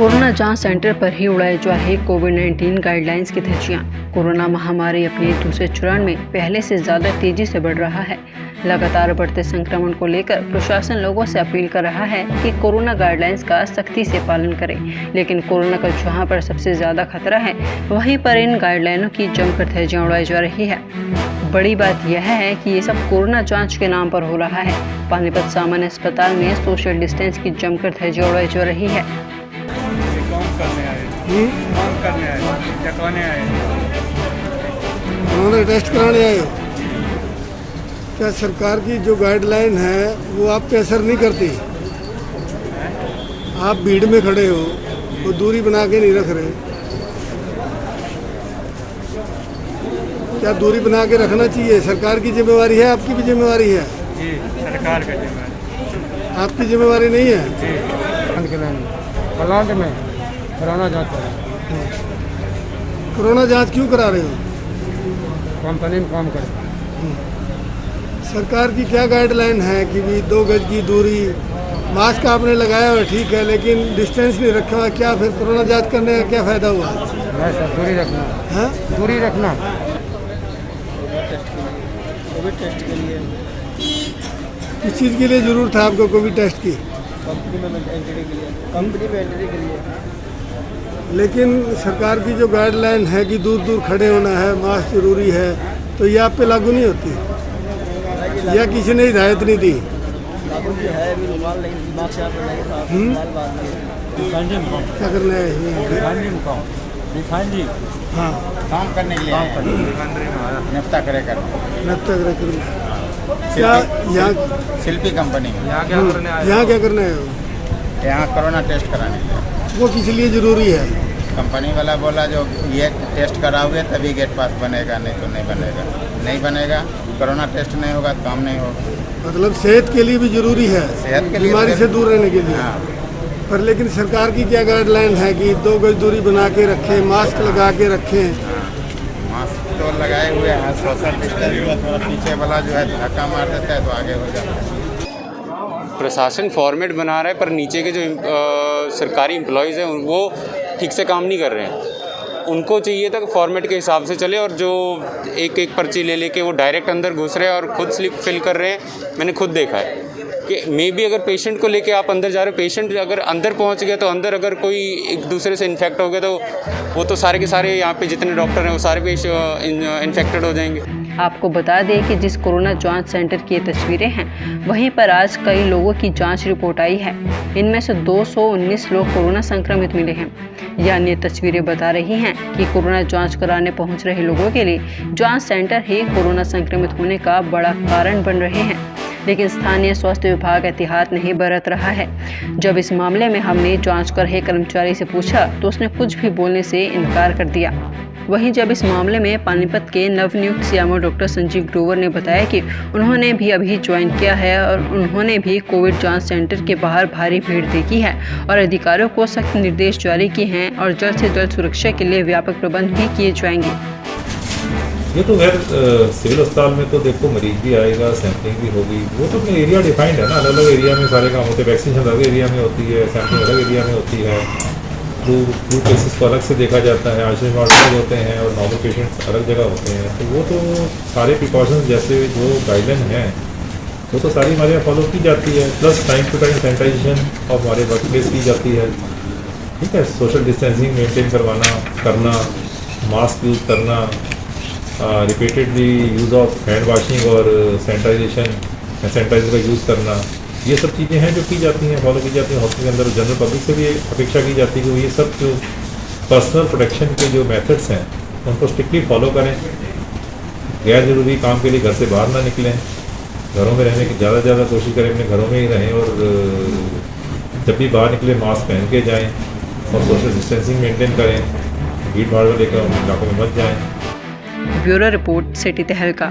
Corona जांच centre पर ही उड़ाए जा रहे कोविड-19 गाइडलाइंस की धज्जियां। कोरोना महामारी अपने दूसरे चरण में पहले से ज्यादा तेजी से बढ़ रहा है। लगातार बढ़ते संक्रमण को लेकर प्रशासन लोगों से अपील कर रहा है कि कोरोना गाइडलाइंस का सख्ती से पालन करें, लेकिन कोरोना का जहां पर सबसे ज्यादा खतरा है, वहीं पर इन गाइडलाइनों की जमकर धज्जियां उड़ाई जा रही है। बड़ी बात यह है कि ये सब कोरोना जांच के नाम पर हो रहा है। पानीपत सामान्य अस्पताल में सोशल डिस्टेंस की जमकर धज्जियां उड़ाई जा रही है। कौन करने आए या कौन आए? उन्होंने टेस्ट कराने आए हो? क्या सरकार की जो गाइडलाइन है वो आप पे असर नहीं करती? आप भीड़ में खड़े हो, वो दूरी बना के नहीं रख रहे। क्या दूरी बना के रखना चाहिए? सरकार की जिम्मेवारी है, आपकी भी जिम्मेवारी है? जी, सरकार की जिम्मेवारी। आपकी जिम्मेवारी नहीं है? प्लांट में कोरोना जांच कोरोना जांच क्यों करा रहे हो? कंपनी में काम करें। सरकार की क्या गाइडलाइन है कि भी 2 गज की दूरी, मास्क आपने लगाया हुआ ठीक है, लेकिन डिस्टेंस नहीं रखा हुआ, क्या फिर कोरोना जांच करने का क्या फ़ायदा हुआ? नहीं सर, दूरी रखना है, दूरी रखना। कोविड टेस्ट के लिए किस चीज़ के लिए ज़रूरत था आपको कोविड टेस्ट की? कंपनी में एंट्री के लिए लेकिन सरकार की जो गाइडलाइन है कि दूर दूर खड़े होना है, मास्क जरूरी है, तो ये आप पे लागू नहीं होती या किसी ने हिदायत नहीं दी? लागू भी है, अभी रुमाल नहीं, दिमाग से आप नहीं था, रुमाल बात नहीं। क्या करना है रिफाइनरी हाँ काम करने के लिए निफ्ता करे कर नफ्ता कर क्या यहाँ शिल्पी कंपनी में यहाँ क्या करना है? यहाँ कोरोना टेस्ट कराने के लिए। वो किस लिए ज़रूरी है? कंपनी वाला बोला जो ये टेस्ट कराओगे तभी गेट पास बनेगा, नहीं तो नहीं बनेगा। नहीं बनेगा, कोरोना टेस्ट नहीं होगा तो काम नहीं होगा। मतलब सेहत के लिए भी ज़रूरी है, सेहत के लिए बीमारी से दूर रहने के लिए। हाँ। पर लेकिन सरकार की क्या गाइडलाइन है कि 2 गज दूरी बना के रखें, मास्क लगा के रखें? मास्क तो लगाए हुए हैं, सोशल डिस्टेंस, पीछे वाला जो है धक्का मार देता है तो आगे हो जाता है। प्रशासन फॉर्मेट बना रहा है, पर नीचे के जो सरकारी एम्प्लॉयज़ हैं वो ठीक से काम नहीं कर रहे हैं। उनको चाहिए था कि फॉर्मेट के हिसाब से चले, और जो एक एक पर्ची ले लेके वो डायरेक्ट अंदर घुस रहे हैं और खुद स्लिप फिल कर रहे हैं। मैंने खुद देखा है कि मे बी अगर पेशेंट को लेके आप अंदर जा रहे हो, पेशेंट अगर अंदर पहुंच गया तो अंदर अगर कोई एक दूसरे से इन्फेक्ट हो गया तो वो तो सारे के सारे यहाँ पे जितने डॉक्टर हैं वो सारे इन्फेक्टेड हो जाएंगे। आपको बता दें कि जिस कोरोना जांच सेंटर की ये तस्वीरें हैं, वहीं पर आज कई लोगों की जांच रिपोर्ट आई है। इनमें से 219 लोग कोरोना संक्रमित मिले हैं। यानी तस्वीरें बता रही हैं कि कोरोना जांच कराने पहुंच रहे लोगों के लिए जांच सेंटर ही कोरोना संक्रमित होने का बड़ा कारण बन रहे हैं। लेकिन स्थानीय स्वास्थ्य विभाग एहतियात नहीं बरत रहा है। जब इस मामले में हमने जाँच कर रहे कर्मचारी से पूछा तो उसने कुछ भी बोलने से इनकार कर दिया। वहीं जब इस मामले में पानीपत के नवनियुक्त सीएमओ डॉक्टर संजीव ग्रोवर ने बताया कि उन्होंने भी अभी ज्वाइन किया है और उन्होंने भी कोविड जांच सेंटर के बाहर भारी भीड़ देखी है और अधिकारियों को सख्त निर्देश जारी किए हैं और जल्द से जल्द सुरक्षा के लिए व्यापक प्रबंध भी किए जाएंगे। ये तो खैर सिविल अस्पताल में तो देखो मरीज भी आएगा, सैंपलिंग भी होगी, वो तो अपने एरिया डिफाइंड है ना, अलग अलग एरिया में सारे काम होते हैं। वैक्सीनेशन अलग एरिया में होती है, सैंपलिंग अलग एरिया में होती है, फ्लू केसेस को अलग से देखा जाता है, आइसोलेशन वार्ड अलग होते हैं और नॉर्मल पेशेंट्स अलग जगह होते हैं। तो वो तो सारे प्रिकॉशंस जैसे जो गाइडलाइन हैं वो तो सारी हमारे यहाँ फॉलो की जाती है, plus time to time sanitisation और हमारे वर्क प्लेस की जाती है। ठीक है, सोशल डिस्टेंसिंग मेंटेन करना, मास्क यूज़ करना, repeatedly use of hand washing और सैनिटाइजर का यूज़ करना, ये सब चीज़ें हैं जो की जाती हैं, फॉलो की जाती हैं। हॉस्पिटल के अंदर जनरल पब्लिक से भी अपेक्षा की जाती है कि वो ये सब जो पर्सनल प्रोटेक्शन के जो मेथड्स हैं उनको स्ट्रिक्टली फॉलो करें। गैर जरूरी काम के लिए घर से बाहर ना निकलें, घरों में रहने की ज़्यादा कोशिश करें, अपने घरों में ही रहें और जब भी बाहर निकले मास्क पहन के जाएँ और सोशल डिस्टेंसिंग मेंटेन करें, भीड़ भाड़ वाले इलाकों में मत जाएँ। ब्यूरो रिपोर्ट, सिटी तहलका।